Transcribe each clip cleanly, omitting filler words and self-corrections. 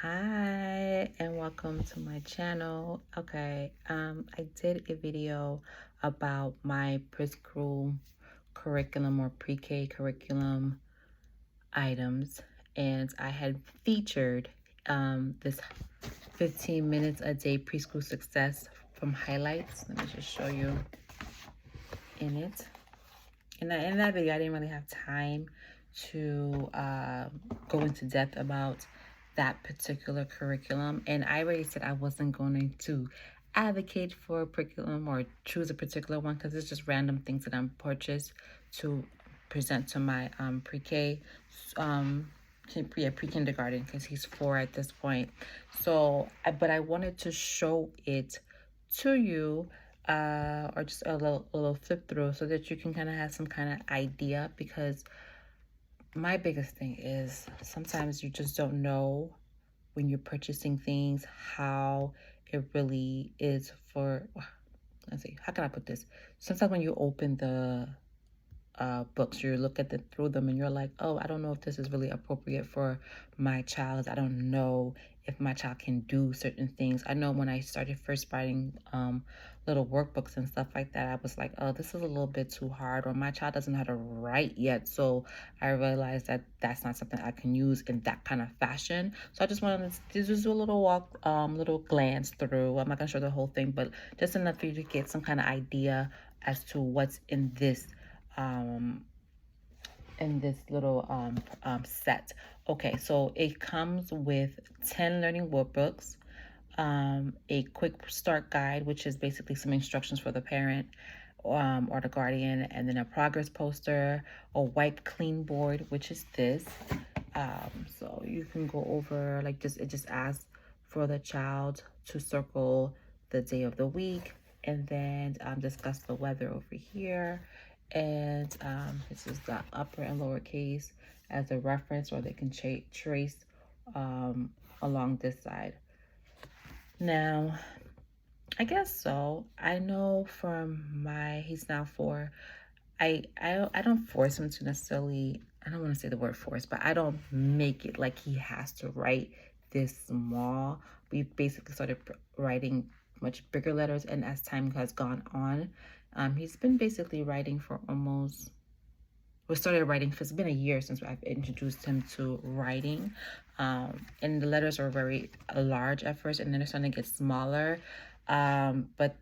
Hi and welcome to my channel. Okay, I did a video about my preschool curriculum or pre-K curriculum items, and I had featured this 15 minutes a day preschool success from highlights. Let me just show you in it. In that video, I didn't really have time to go into depth about that particular curriculum. And I already said I wasn't going to advocate for a curriculum or choose a particular one because it's just random things that I'm purchased to present to my pre-K, pre-kindergarten because he's 4 at this point. So, but I wanted to show it to you or just a little flip through so that you can kind of have some kind of idea, because my biggest thing is sometimes you just don't know when you're purchasing things how it really is for, let's see, how can I put this? Sometimes when you open the books, you look at through them and you're like, oh, I don't know if this is really appropriate for my child. I don't know if my child can do certain things. I know when I started first writing little workbooks and stuff like that, I was like, oh, this is a little bit too hard, or my child doesn't know how to write yet. So I realized that that's not something I can use in that kind of fashion. So I just wanted to just do a little walk, little glance through. I'm not gonna show the whole thing, but just enough for you to get some kind of idea as to what's um, in this little set. Okay, so it comes with 10 learning workbooks, a quick start guide, which is basically some instructions for the parent or the guardian, and then a progress poster, a wipe clean board, which is this. So you can go over like just, it just asks for the child to circle the day of the week, and then discuss the weather over here. And this is the upper and lower case as a reference, or they can trace along this side. Now, I guess so. I know from he's now 4. I don't force him to necessarily, I don't want to say the word force, but I don't make it like he has to write this small. We basically started writing much bigger letters, and as time has gone on, he's been basically writing for almost, we started writing, it's been a year since I've introduced him to writing. And the letters are very large at first, and then they're starting to get smaller. But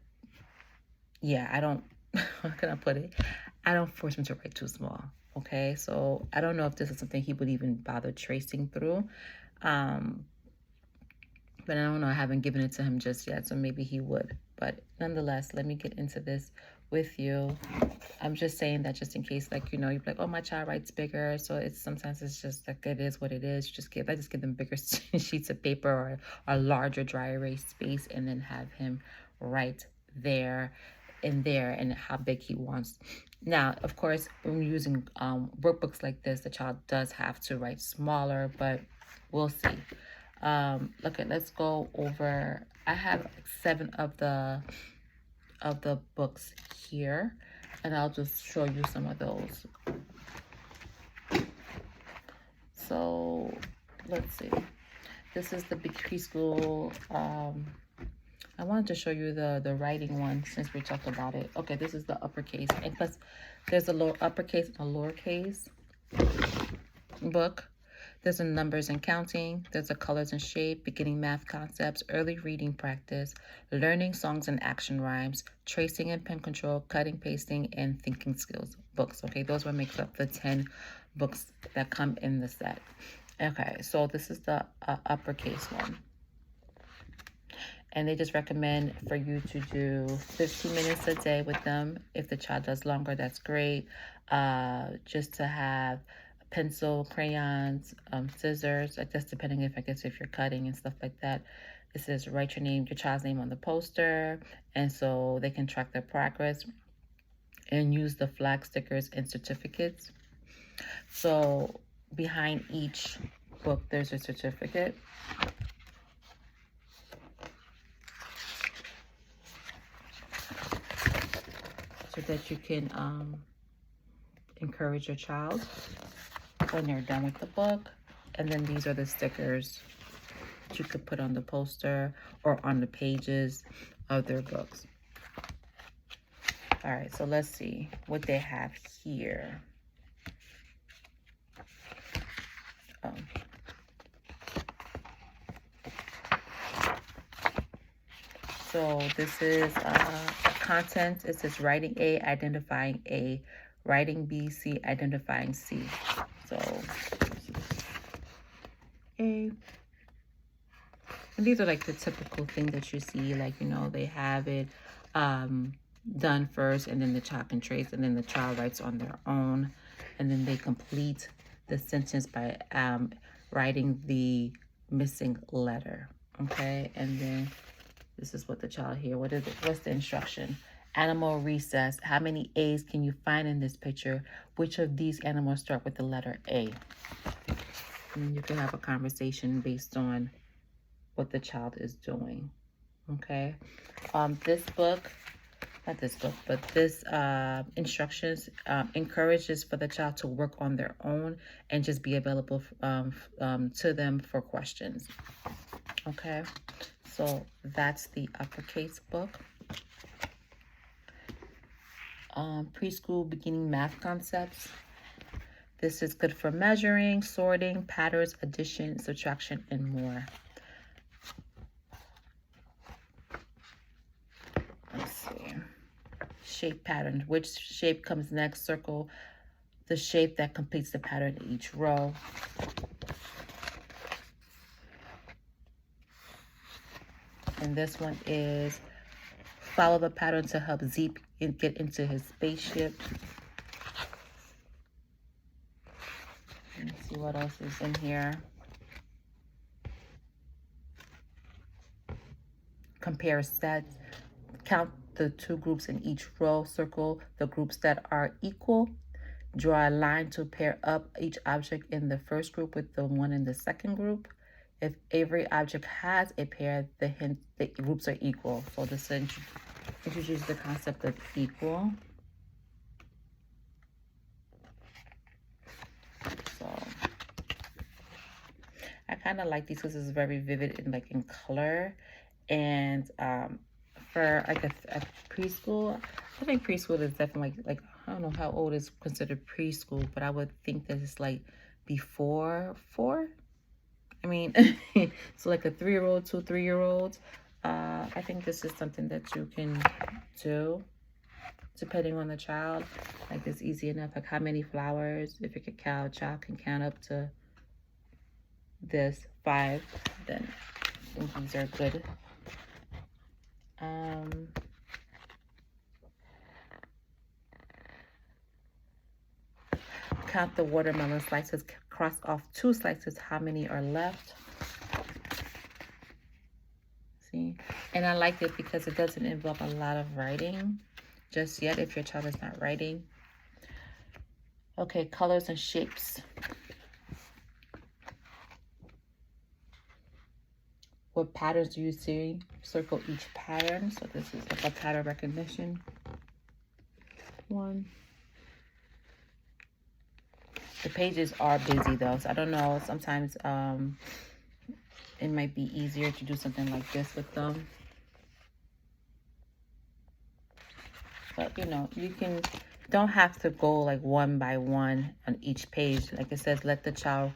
yeah, I don't, how can I put it? I don't force him to write too small. Okay, so I don't know if this is something he would even bother tracing through. But I don't know, I haven't given it to him just yet, so maybe he would. But nonetheless, let me get into this with you. I'm just saying that just in case, like, you know, you're like, oh, my child writes bigger. So it's sometimes it's just like, it is what it is. I just give them bigger sheets of paper or a larger dry erase space, and then have him write there and how big he wants. Now, of course, when you're using workbooks like this, the child does have to write smaller, but we'll see. Okay, let's go over. I have 7 of the books here, and I'll just show you some of those. So let's see. This is the big preschool. I wanted to show you the writing one since we talked about it. Okay, this is the uppercase, and plus there's a lower uppercase and a lowercase book. There's a numbers and counting. There's a colors and shape, beginning math concepts, early reading practice, learning songs and action rhymes, tracing and pen control, cutting, pasting, and thinking skills books. Okay, those what makes up the 10 books that come in the set. Okay, so this is the uppercase one. And they just recommend for you to do 15 minutes a day with them. If the child does longer, that's great. Just to have pencil, crayons, scissors, like that's depending if you're cutting and stuff like that. It says write your child's name on the poster, and so they can track their progress and use the flag stickers and certificates. So behind each book, there's a certificate. So that you can encourage your child when they're done with the book. And then these are the stickers that you could put on the poster or on the pages of their books. All right, so let's see what they have here. Oh. So this is content. It says writing A, identifying A, writing B, C, identifying C. So A. And these are like the typical things that you see, like, you know, they have it done first, and then the child can trace, and then the child writes on their own, and then they complete the sentence by writing the missing letter. Okay, and then this is what the child here, what is it? What's the instruction? Animal recess. How many A's can you find in this picture? Which of these animals start with the letter A? And you can have a conversation based on what the child is doing. Okay. This book, not this book, but this instructions encourages for the child to work on their own and just be available to them for questions. Okay. So that's the uppercase book. Preschool beginning math concepts. This is good for measuring, sorting, patterns, addition, subtraction, and more. Let's see. Shape pattern. Which shape comes next? Circle the shape that completes the pattern in each row. And this one is follow the pattern to help Zeke get into his spaceship. Let's see what else is in here. Compare sets. Count the two groups in each row. Circle the groups that are equal. Draw a line to pair up each object in the first group with the one in the second group. If every object has a pair, the groups are equal. So this introduces the concept of equal. So I kind of like these because it's very vivid and like in color. And for like a preschool, I think preschool is definitely like I don't know how old is considered preschool, but I would think that it's like before 4. I mean, so like a 3-year-old, 3-year-old. I think this is something that you can do depending on the child. Like it's easy enough. Like how many flowers? If a child can count up to this 5, then I think these are good. Count the watermelon slices. Cross off 2 slices. How many are left? See? And I like it because it doesn't involve a lot of writing just yet if your child is not writing. Okay, colors and shapes. What patterns do you see? Circle each pattern. So this is like a pattern recognition. 1. The pages are busy though, so I don't know. Sometimes it might be easier to do something like this with them. But you know, you don't have to go like one by one on each page. Like it says, let the child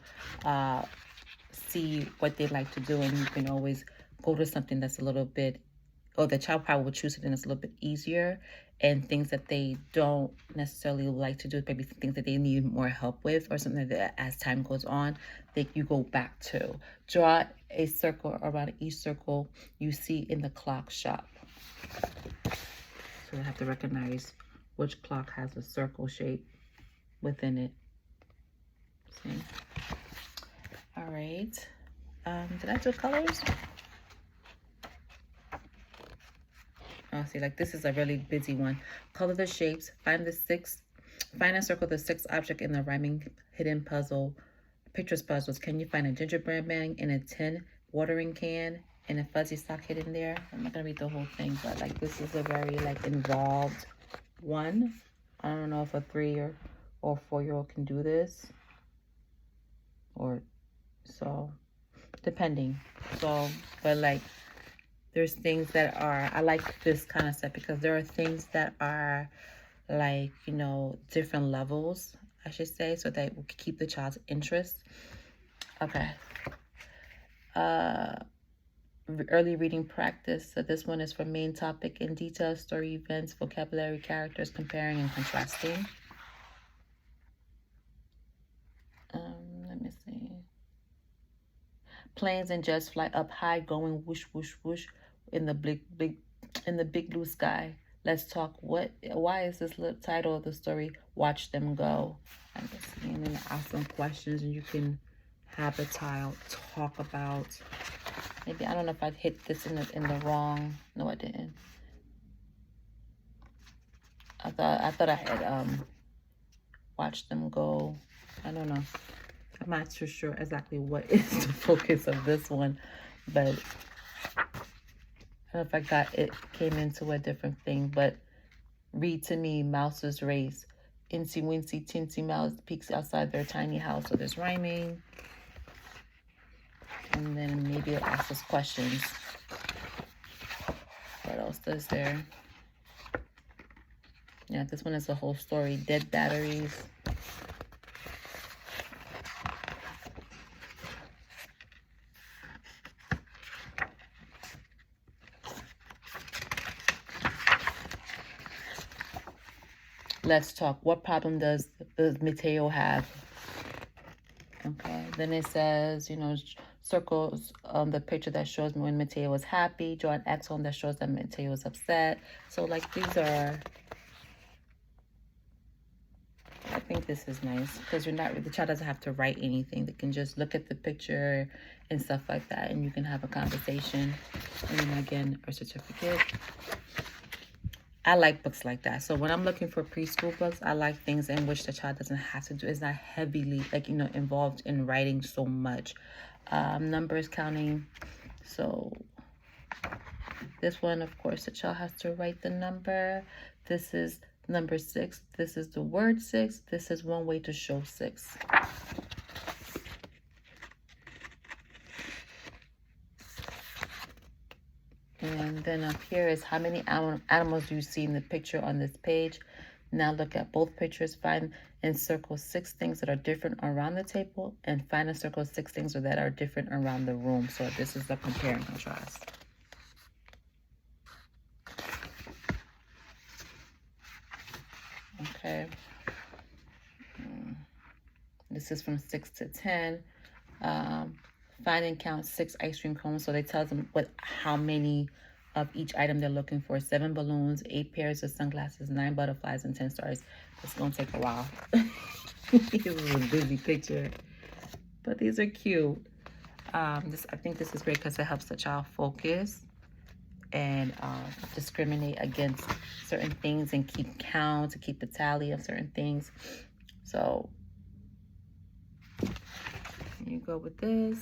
see what they like to do, and you can always go to something that's a little bit, or the child probably will choose something that's a little bit easier, and things that they don't necessarily like to do, maybe things that they need more help with, or something that as time goes on, that you go back to. Draw a circle around each circle you see in the clock shop. So I have to recognize which clock has a circle shape within it. See? All right. Did I do colors? Oh, see, like this is a really busy one. Color the shapes. Find and circle the 6 object in the rhyming hidden puzzle. Pictures puzzles. Can you find a gingerbread man in a tin watering can and a fuzzy sock hidden there? I'm not gonna read the whole thing, but like this is a very like involved one. I don't know if a 3 or 4-year-old can do this, or so. depending. So, but like, there's things that are, I like this kind of stuff because there are things that are like, you know, different levels, I should say, so that we can keep the child's interest. Okay. Early reading practice. So this one is for main topic in detail, story, events, vocabulary, characters, comparing and contrasting. Let me see. Planes and jets fly up high, going whoosh, whoosh, whoosh in the big blue sky. Let's talk. Why is this the title of the story? Watch them go. I'm just and then ask some questions, and you can have a child talk about. Maybe I don't know if I hit this in the wrong. No, I didn't. I thought I had watch them go. I don't know. I'm not too sure exactly what is the focus of this one, but I don't know if it came into a different thing, but read to me, Mouse's race. Incy Wincy Tinsy Mouse peeks outside their tiny house. So there's rhyming. And then maybe it'll ask us questions. What else is there? Yeah, this one is a whole story. Dead batteries. Let's talk. What problem does Mateo have? Okay, then it says, you know, circles the picture that shows me when Mateo was happy. Draw an X on that shows that Mateo was upset. So like these are, I think this is nice because the child doesn't have to write anything. They can just look at the picture and stuff like that, and you can have a conversation. And then again, a certificate. I like books like that. So when I'm looking for preschool books, I like things in which the child doesn't have to do. It's not heavily, like, you know, involved in writing so much. Numbers, counting. So this one, of course, the child has to write the number. This is number 6. This is the word 6. This is one way to show 6. And then up here is how many animals do you see in the picture on this page. Now look at both pictures. Find and circle 6 things that are different around the table. And find and circle 6 things that are different around the room. So this is the compare and contrast. Okay. This is from 6 to 10. Find and count 6 ice cream cones. So they tell them how many of each item they're looking for. 7 balloons, 8 pairs of sunglasses, 9 butterflies, and 10 stars. It's gonna take a while. This is a busy picture, but these are cute. I think this is great because it helps the child focus and discriminate against certain things and keep count, to keep a tally of certain things. So you go with this.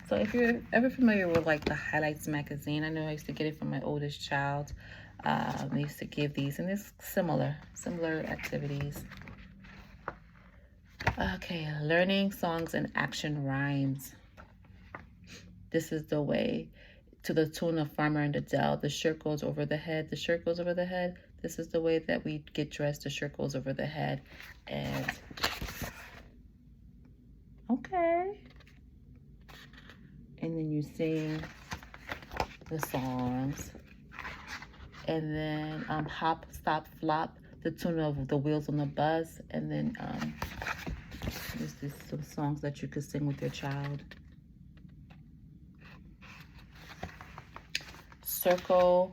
So if you're ever familiar with like the Highlights magazine, I know I used to get it from my oldest child. They used to give these, and it's similar activities. Okay, learning songs and action rhymes. This is the way. To the tune of Farmer in the Dell. The shirt goes over the head. The shirt goes over the head. This is the way that we get dressed. The shirt goes over the head. And okay. And then you sing the songs. And then hop, stop, flop, the tune of the wheels on the bus. And then there's some songs that you could sing with your child. Circle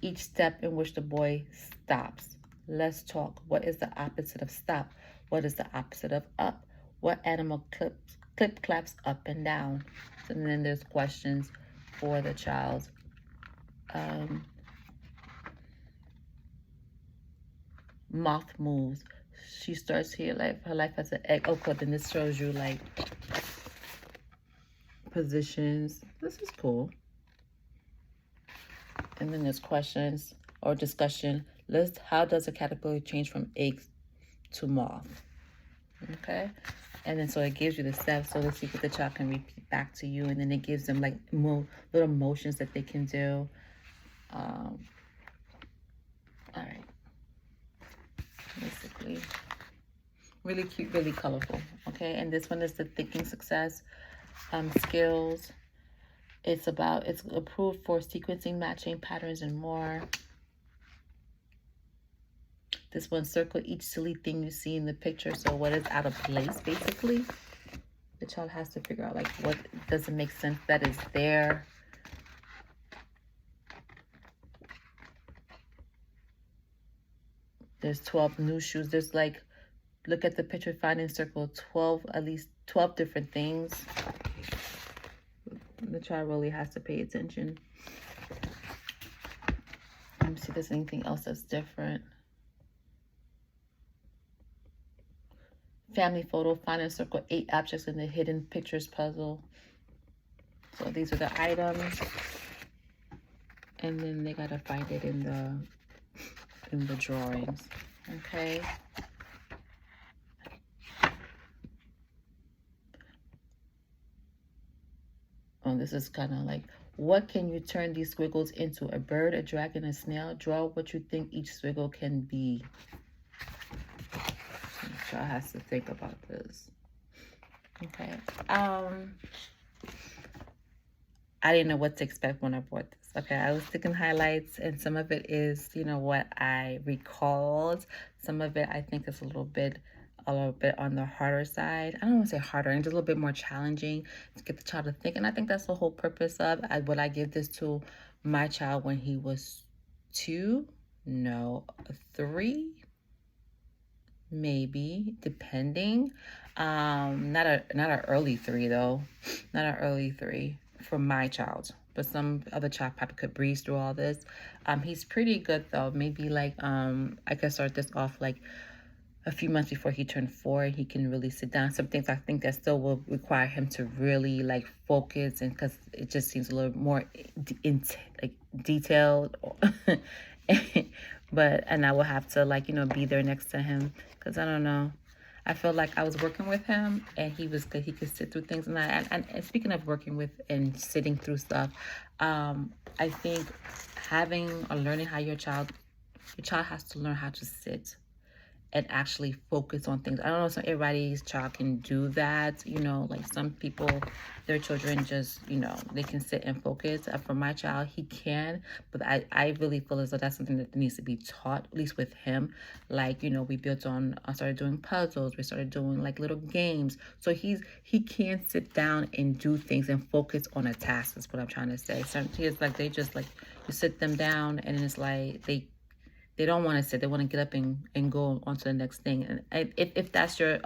each step in which the boy stops. Let's talk. What is the opposite of stop? What is the opposite of up? What animal clip claps up and down? And then there's questions for the child. Moth moves. She starts here like her life as an egg. Okay, then this shows you like positions. This is cool. And then there's questions or discussion. List how does a caterpillar change from egg to moth? Okay. And then so it gives you the steps so to see what the child can repeat back to you. And then it gives them like more little motions that they can do. All right. Basically, really cute, really colorful. Okay, and this one is the thinking success skills. It's approved for sequencing, matching patterns, and more. This one, circle each silly thing you see in the picture. So what is out of place, basically? The child has to figure out like what doesn't make sense that is there. There's 12 new shoes. There's like, look at the picture, find and circle 12, at least 12 different things. The child really has to pay attention. Let me see if there's anything else that's different. Family photo, find and circle 8 objects in the hidden pictures puzzle. So these are the items. And then they gotta find it in the drawings. Okay. Oh, this is kind of like, what can you turn these squiggles into? A bird, a dragon, a snail? Draw what you think each squiggle can be. The child has to think about this. Okay. I didn't know what to expect when I bought this. Okay, I was thinking highlights, and some of it is, you know, what I recalled. Some of it I think is a little bit on the harder side. I don't want to say harder, and just a little bit more challenging to get the child to think. And I think that's the whole purpose of. Would I give this to my child when he was 2? No, 3, maybe, depending. Not an early 3 though. Not an early 3 for my child. But some other child probably could breeze through all this. He's pretty good though. Maybe like I could start this off like a few months before he turned 4. He can really sit down. Some things I think that still will require him to really like focus, and because it just seems a little more like detailed. And I will have to like, you know, be there next to him, because I don't know. I feel like I was working with him and he could sit through things. And speaking of working with and sitting through stuff, I think having or learning how your child has to learn how to sit and actually focus on things. I don't know if everybody's child can do that. You know, like some people, their children just, you know, they can sit and focus. For my child, he can, but I really feel as though that's something that needs to be taught, at least with him. Like, you know, I started doing puzzles. We started doing like little games. So he can sit down and do things and focus on a task, is what I'm trying to say. Some kids, like, they just like, you sit them down and it's like, they don't want to sit. They want to get up and go on to the next thing. And if that's your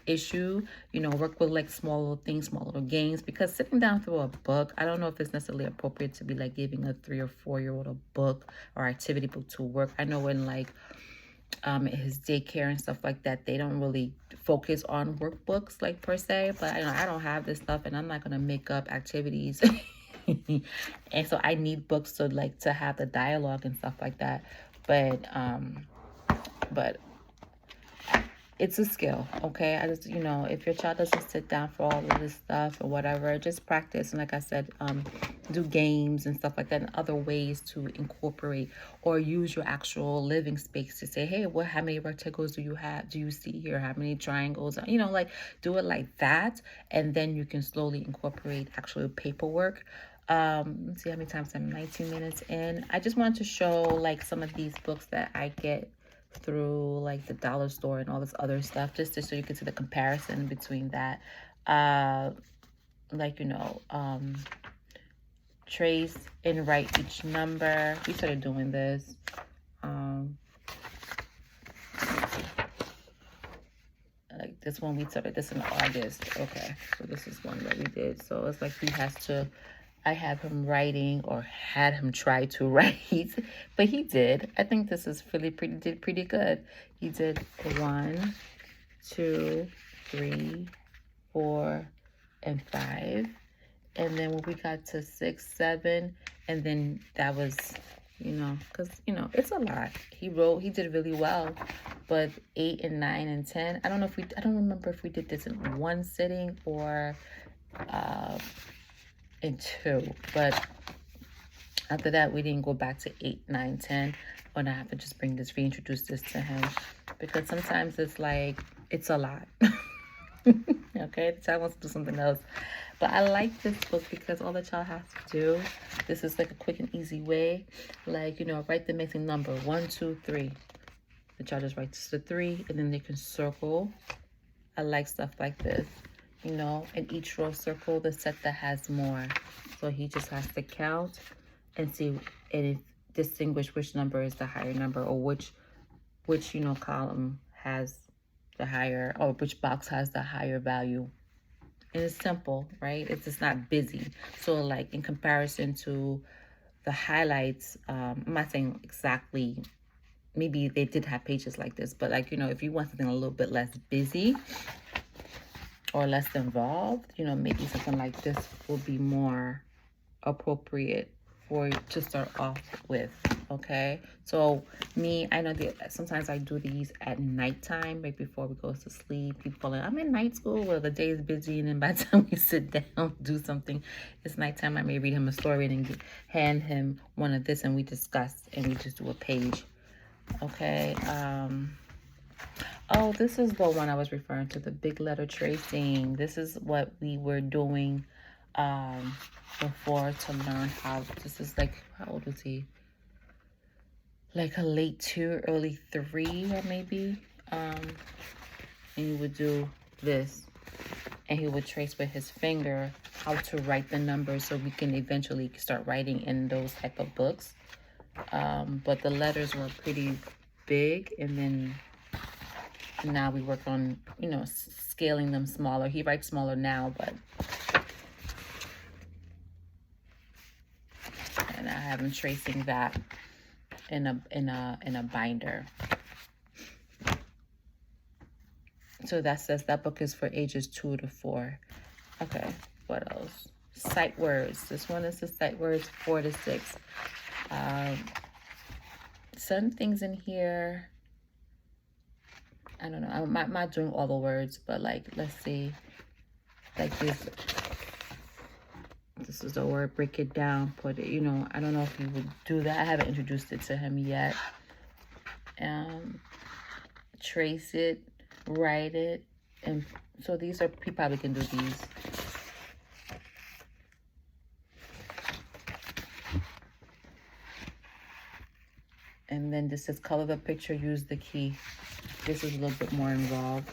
issue, you know, work with like small little things, small little games. Because sitting down through a book, I don't know if it's necessarily appropriate to be like giving a 3 or 4-year-old a book or activity book to work. I know in like his daycare and stuff like that, they don't really focus on workbooks like per se. But I don't have this stuff, and I'm not gonna make up activities. And so I need books to have the dialogue and stuff like that. But it's a skill, okay? I just, you know, if your child doesn't sit down for all of this stuff or whatever, just practice. And like I said, do games and stuff like that, and other ways to incorporate or use your actual living space to say, hey, how many rectangles do you see here? How many triangles? You know, like do it like that. And then you can slowly incorporate actual paperwork. Let's see how many times I'm 19 minutes in. I just wanted to show like some of these books that I get through like the dollar store and all this other stuff, just so you can see the comparison between that. Like, you know, trace and write each number. We started doing this. Like this one, we started this in August. Okay, so this is one that we did. So it's like I had him writing, or had him try to write, but he did. I think this is did pretty good. He did 1, 2, 3, 4, and 5. And then when we got to 6, 7, and then that was you know, because, you know, it's a lot. He did really well, but 8 and 9 and 10, I don't remember if we did this in one sitting or in two, but after that, we didn't go back to 8, 9, 10. When I have to just reintroduce this to him, because sometimes it's like, it's a lot. Okay, the child wants to do something else. But I like this book because all the child has to do, this is like a quick and easy way. Like, you know, write the missing number, 1, 2, 3. The child just writes the 3, and then they can circle. I like stuff like this, you know, in each row circle the set that has more. So he just has to count and see and distinguish which number is the higher number, or which you know, column has the higher, or which box has the higher value. And it's simple, right? It's just not busy. So like in comparison to the highlights, I'm not saying exactly, maybe they did have pages like this, but like, you know, if you want something a little bit less busy or less involved, you know, maybe something like this will be more appropriate for to start off with. Okay, so I know that sometimes I do these at nighttime, right before we go to sleep. People are like, I'm in night school, well, the day is busy, and then by the time we sit down, do something, it's nighttime. I may read him a story and then hand him one of this, and we discuss, and we just do a page. Okay, oh, this is the one I was referring to, the big letter tracing. This is what we were doing before to learn how. This is like, how old was he? Like a late 2, early 3, or maybe. And he would do this, and he would trace with his finger how to write the numbers, so we can eventually start writing in those type of books. But the letters were pretty big, and then now we work on, you know, scaling them smaller. He writes smaller now, but and I have him tracing that in a binder. So that says that book is for ages 2 to 4. Okay, what else? Sight words. This one is the sight words 4 to 6. Some things in here, I don't know. I'm not doing all the words, but like, let's see. Like this is the word, break it down, put it, you know, I don't know if he would do that. I haven't introduced it to him yet. Trace it, write it, and so these are, he probably can do these. And then this says color the picture, use the key. This is a little bit more involved.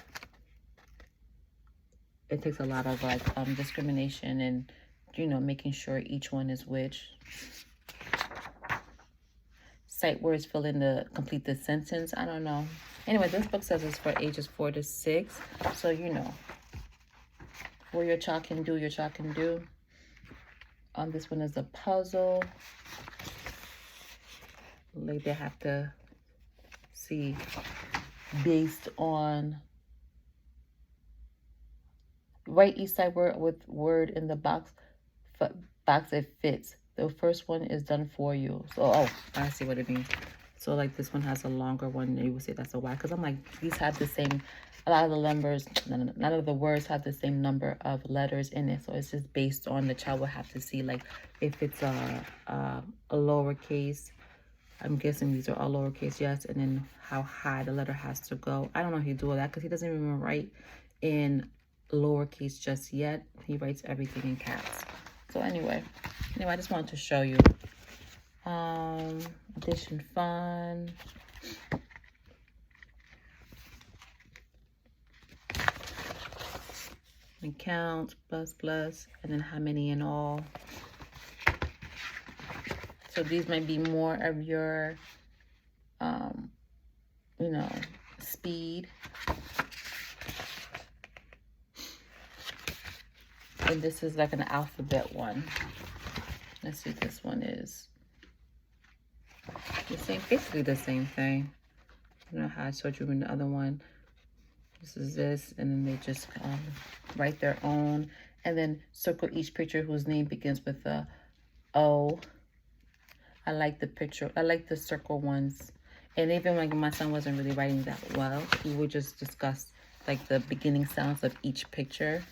It takes a lot of like discrimination and, you know, making sure each one is which. Sight words, fill in complete the sentence. I don't know. Anyway, this book says it's for ages 4 to 6. So, you know, where your child can do, your child can do. This one is a puzzle. Like they have to see based on, write each side word with word in the box it fits. The first one is done for you. So, oh, I see what it means. So like this one has a longer one, and you would say that's a Y, because I'm like, these have the same, a lot of the numbers, none of the words have the same number of letters in it. So it's just based on, the child will have to see, like if it's a lowercase, I'm guessing these are all lowercase, yes, and then how high the letter has to go. I don't know if he do all that, because he doesn't even write in lowercase just yet. He writes everything in caps. So anyway, I just wanted to show you. Addition fun. And count, plus, and then how many in all. So these might be more of your, you know, speed. And this is like an alphabet one. Let's see, this one is the same, basically the same thing. I don't know how I showed you in the other one. This is this, and then they just write their own, and then circle each picture whose name begins with a O. I like the picture. I like the circle ones. And even when my son wasn't really writing that well, he would just discuss like the beginning sounds of each picture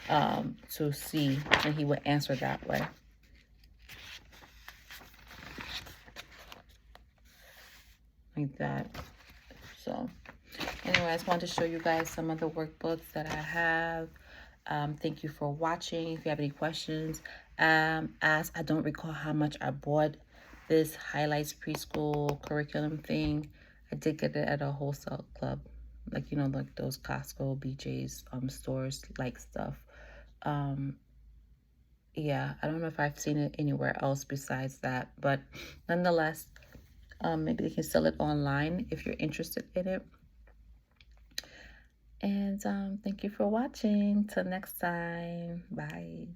to see, and he would answer that way. Like that. So anyway, I just wanted to show you guys some of the workbooks that I have. Thank you for watching. If you have any questions, ask. I don't recall how much I bought this highlights preschool curriculum thing. I did get it at a wholesale club, like, you know, like those Costco, BJ's stores like stuff. Yeah, I don't know if I've seen it anywhere else besides that, but nonetheless, maybe they can sell it online if you're interested in it. And thank you for watching. Till next time. Bye.